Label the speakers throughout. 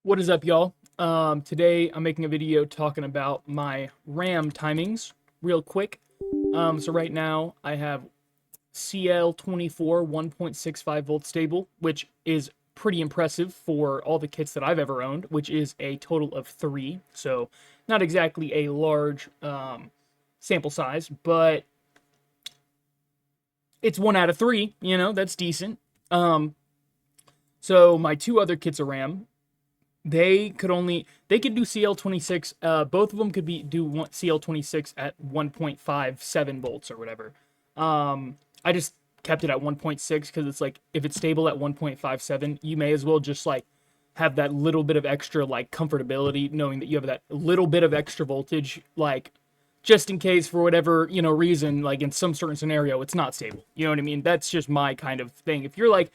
Speaker 1: What is up, y'all? Today I'm making a video talking about my RAM timings real quick. So right now I have cl24 1.65 volt stable, which is pretty impressive for all the kits that I've ever owned, which is a total of 3. So not exactly a large sample size, but it's 1 out of 3. That's decent. Um, so my two other kits of RAM, they could do cl26. Both of them could do cl26 at 1.57 volts or whatever. I just kept it at 1.6 because it's like if it's stable at 1.57, you may as well just like have that little bit of extra like comfortability knowing that you have that little bit of extra voltage, like just in case for whatever reason, like in some certain scenario it's not stable. You know what I mean? That's just my kind of thing. If you're like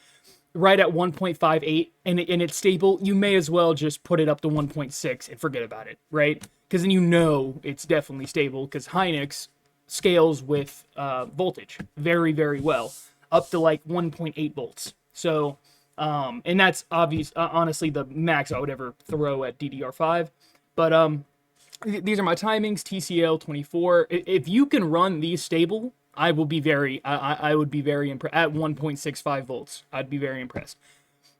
Speaker 1: right at 1.58 and it's stable, you may as well just put it up to 1.6 and forget about it, right? Because then it's definitely stable because Hynix scales with voltage very, very well, up to like 1.8 volts. So, and that's obvious, honestly, the max I would ever throw at DDR5. But these are my timings, TCL 24. If you can run these stable, I would be very impressed at 1.65 volts. I'd be very impressed.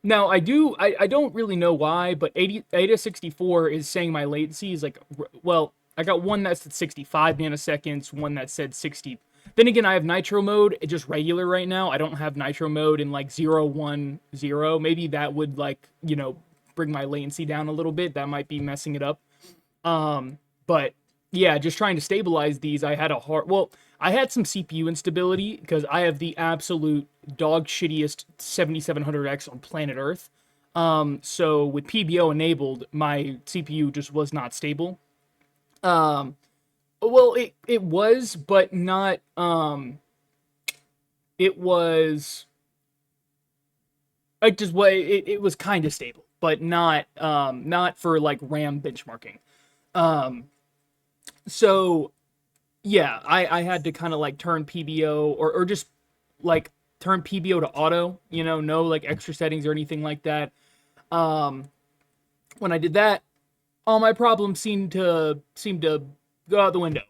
Speaker 1: Now I don't really know why, but 80 is saying my latency is like, well, I got one that said 65 nanoseconds, one that said 60. Then again, I have nitro mode, just regular right now. I don't have nitro mode in like 010. Maybe that would like, bring my latency down a little bit. That might be messing it up. But yeah, just trying to stabilize these, I had some CPU instability because I have the absolute dog shittiest 7700X on planet Earth. So with PBO enabled, my CPU just was not stable. Um, well, it was, but not. It was. It was kind of stable, but not for like RAM benchmarking. Um, so yeah, I had to kind of like turn PBO or just like turn PBO to auto, no like extra settings or anything like that. Um, when I did that, all my problems seemed to go out the window.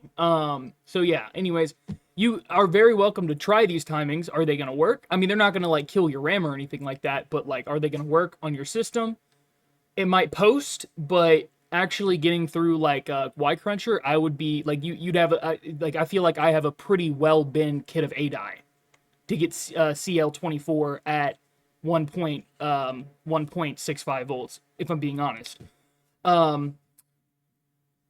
Speaker 1: So yeah, anyways, you are very welcome to try these timings. Are they gonna work? I mean, they're not gonna like kill your RAM or anything like that, but like, are they gonna work on your system? It might post, but actually getting through like Y Cruncher, I would be like you'd have like I feel like I have a pretty well bend kit of A die to get CL24 at 1.65 volts. If I'm being honest, um,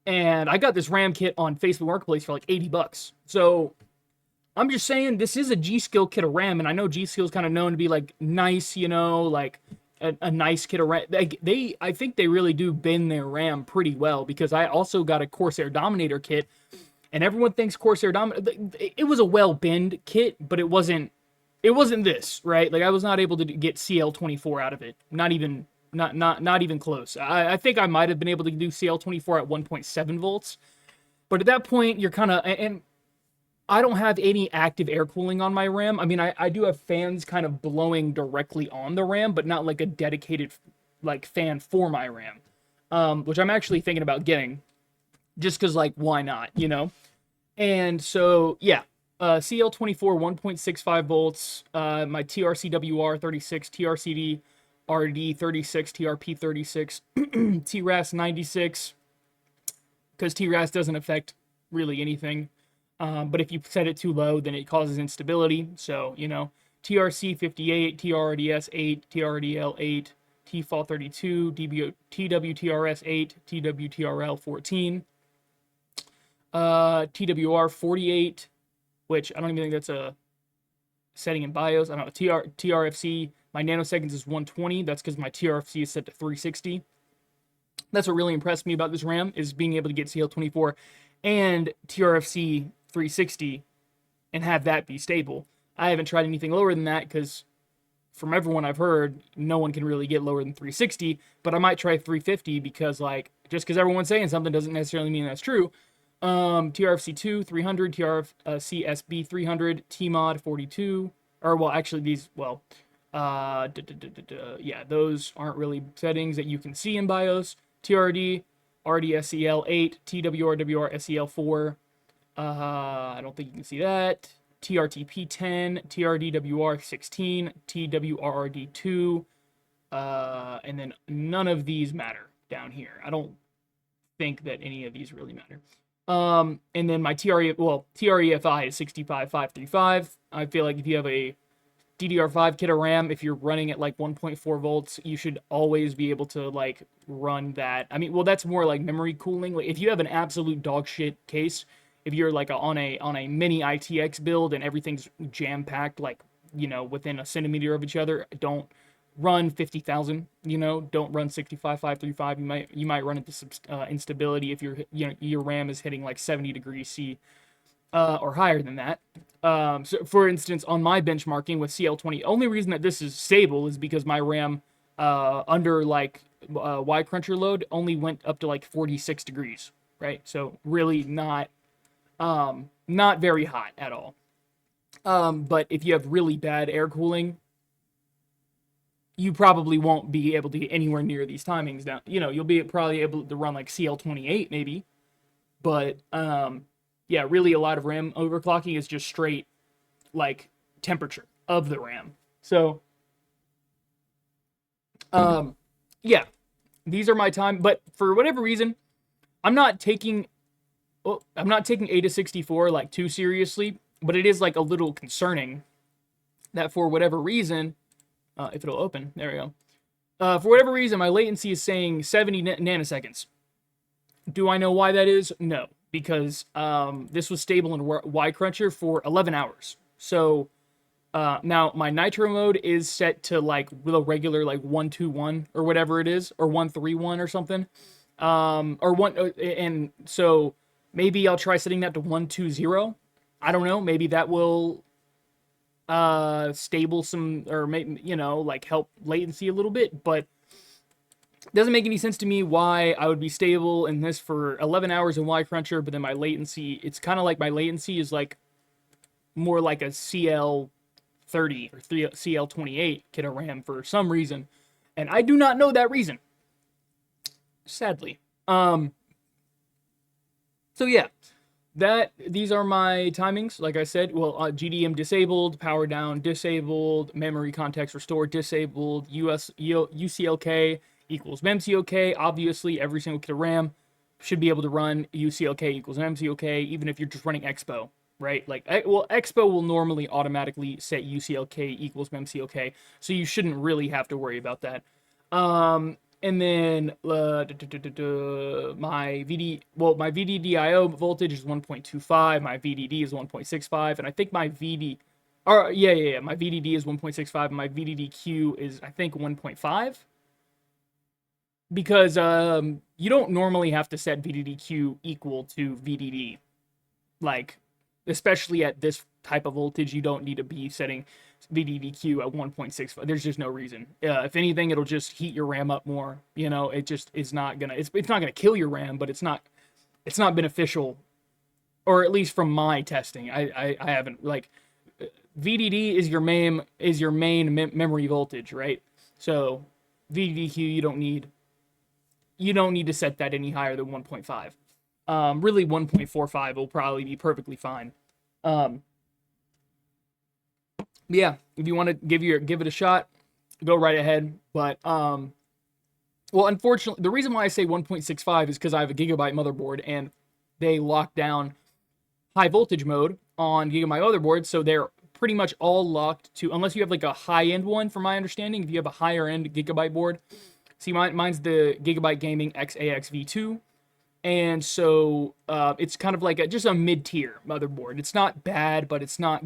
Speaker 1: and I got this RAM kit on Facebook Marketplace for like $80. So I'm just saying this is a G Skill kit of RAM, and I know G Skill is kind of known to be like nice, like a nice kit of RAM. I think they really do bend their RAM pretty well because I also got a Corsair Dominator kit, and everyone thinks Corsair Dominator. It was a well bend kit, but it wasn't. It wasn't this, right? Like I was not able to get CL24 out of it. Not even close. I think I might have been able to do CL24 at 1.7 volts, but at that point you're kind of and I don't have any active air cooling on my RAM. I mean, I do have fans kind of blowing directly on the RAM, but not like a dedicated like fan for my RAM, which I'm actually thinking about getting, just because like why not, And so yeah, CL24 1.65 volts, my TRCWR 36, TRCD RD 36, TRP 36, TRAS 96, because TRAS doesn't affect really anything. But if you set it too low, then it causes instability. So, TRC 58, TRRDS 8, TRDL 8, TFAL 32, TWTRS 8, TWTRL 14, TWR 48, which I don't even think that's a setting in BIOS. I don't know. TRFC, my nanoseconds is 120. That's because my TRFC is set to 360. That's what really impressed me about this RAM is being able to get CL24 and TRFC 360 and have that be stable. I haven't tried anything lower than that because from everyone I've heard, no one can really get lower than 360, but I might try 350 because like just because everyone's saying something doesn't necessarily mean that's true. TRFC2 300, TRFC SB 300, TMOD 42, or well actually Yeah, those aren't really settings that you can see in BIOS. TRD, RDSEL8, TWRWR SEL4. I don't think you can see that. TRTP10, TRDWR16, TWRRD2, and then none of these matter down here. I don't think that any of these really matter. And then my TREFI is 65535. I feel like if you have a DDR5 kit of RAM, if you're running at like 1.4 volts, you should always be able to like run that. I mean, well, that's more like memory cooling. Like if you have an absolute dog shit case, if you're like on a mini ITX build and everything's jam packed, like within a centimeter of each other, don't run 50,000. Don't run 65535. You might run into some instability if your RAM is hitting like 70 degrees C or higher than that. So for instance, on my benchmarking with cl20, only reason that this is stable is because my RAM under like Y cruncher load only went up to like 46 degrees, right? So really not very hot at all. But if you have really bad air cooling, you probably won't be able to get anywhere near these timings down. You'll be probably able to run like cl28 maybe, but yeah, really a lot of RAM overclocking is just straight like temperature of the RAM. So yeah, these are my time, but for whatever reason, I'm not taking A to 64 like too seriously, but it is like a little concerning that for whatever reason, if it'll open, there we go. For whatever reason, my latency is saying 70 nanoseconds. Do I know why that is? No, because this was stable in Y cruncher for 11 hours. So now my nitro mode is set to like the regular like 121 or whatever it is, or 131 or something, or one, and so maybe I'll try setting that to 120. I don't know. Maybe that will stable some, or maybe like help latency a little bit, but it doesn't make any sense to me why I would be stable in this for 11 hours in Y cruncher, but then my latency, it's kind of like my latency is like more like a CL30 or CL28 kit of RAM for some reason, and I do not know that reason, sadly. So yeah, these are my timings. Like I said, well, GDM disabled, power down disabled, memory context restore disabled, UCLK equals memcok. Obviously, every single kit of RAM should be able to run UCLK equals memcok, even if you're just running Expo, right? Like, well, Expo will normally automatically set UCLK equals memcok, so you shouldn't really have to worry about that. And then my VDDIO voltage is 1.25, my VDD is 1.65, and I think my my VDD is 1.65, and my VDDQ is, I think, 1.5. Because you don't normally have to set VDDQ equal to VDD. Like, especially at this type of voltage, you don't need to be setting VDDQ at 1.65. There's just no reason. If anything, it'll just heat your RAM up more. It just is not gonna. It's not gonna kill your RAM, but it's not beneficial, or at least from my testing. I haven't, like, VDD is your main memory voltage, right? So VDDQ you don't need to set that any higher than 1.5. Really 1.45 will probably be perfectly fine. Yeah, if you want to give it a shot, go right ahead. But well, unfortunately, the reason why I say 1.65 is because I have a Gigabyte motherboard, and they lock down high voltage mode on Gigabyte motherboards, so they're pretty much all locked to, unless you have like a high end one, from my understanding. If you have a higher end Gigabyte board, see, mine's the Gigabyte Gaming XAX V2. And so it's kind of like just a mid-tier motherboard. It's not bad, but it's not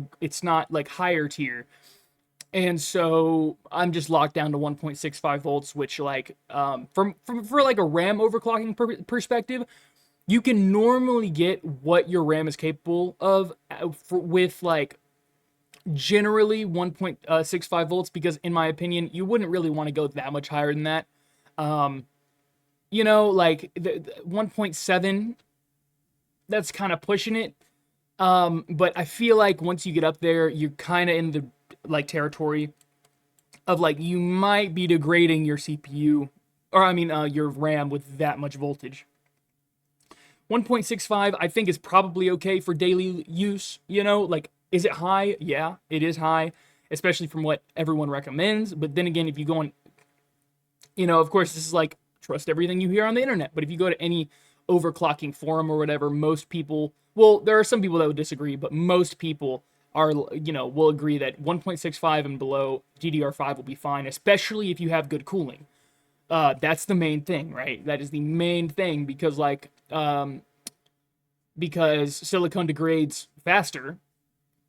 Speaker 1: like higher tier. And so I'm just locked down to 1.65 volts, which, like, for like a RAM overclocking perspective, you can normally get what your RAM is capable of with like generally 1.65 volts, because in my opinion, you wouldn't really want to go that much higher than that. Like the 1.7, that's kind of pushing it. But I feel like once you get up there, you're kind of in the like territory of like you might be degrading your CPU, or I mean your RAM with that much voltage. 1.65 I think is probably okay for daily use, you know, like is it high? Yeah, it is high, especially from what everyone recommends, but then again if you go on, you know, of course this is like trust everything you hear on the internet, but if you go to any overclocking forum or whatever, most people, well, there are some people that would disagree, but most people are, you know, will agree that 1.65 and below DDR5 will be fine, especially if you have good cooling. That's the main thing, right? That is the main thing because silicon degrades faster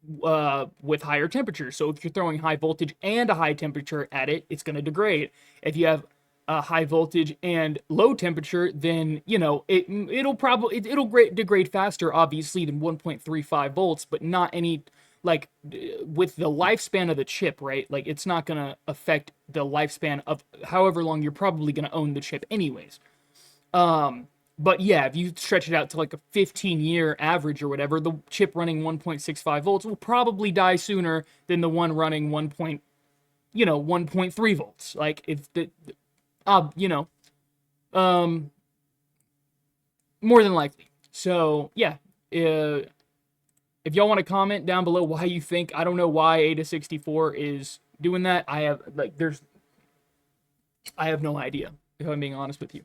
Speaker 1: with higher temperatures. So if you're throwing high voltage and a high temperature at it, it's going to degrade. If you have a high voltage and low temperature, then you know it'll degrade faster, obviously, than 1.35 volts, but not any like with the lifespan of the chip, right? Like it's not going to affect the lifespan of however long you're probably going to own the chip, anyways. But yeah, if you stretch it out to like a 15-year average or whatever, the chip running 1.65 volts will probably die sooner than the one running 1.3 volts. Like if the, you know, more than likely. So yeah, if y'all want to comment down below why you think, I don't know why Ada64 is doing that. I have no idea, if I'm being honest with you.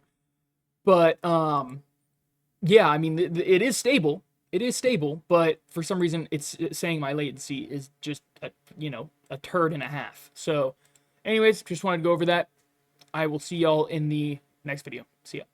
Speaker 1: But yeah, I mean it is stable. It is stable, but for some reason it's saying my latency is just a turd and a half. So anyways, just wanted to go over that. I will see y'all in the next video. See ya.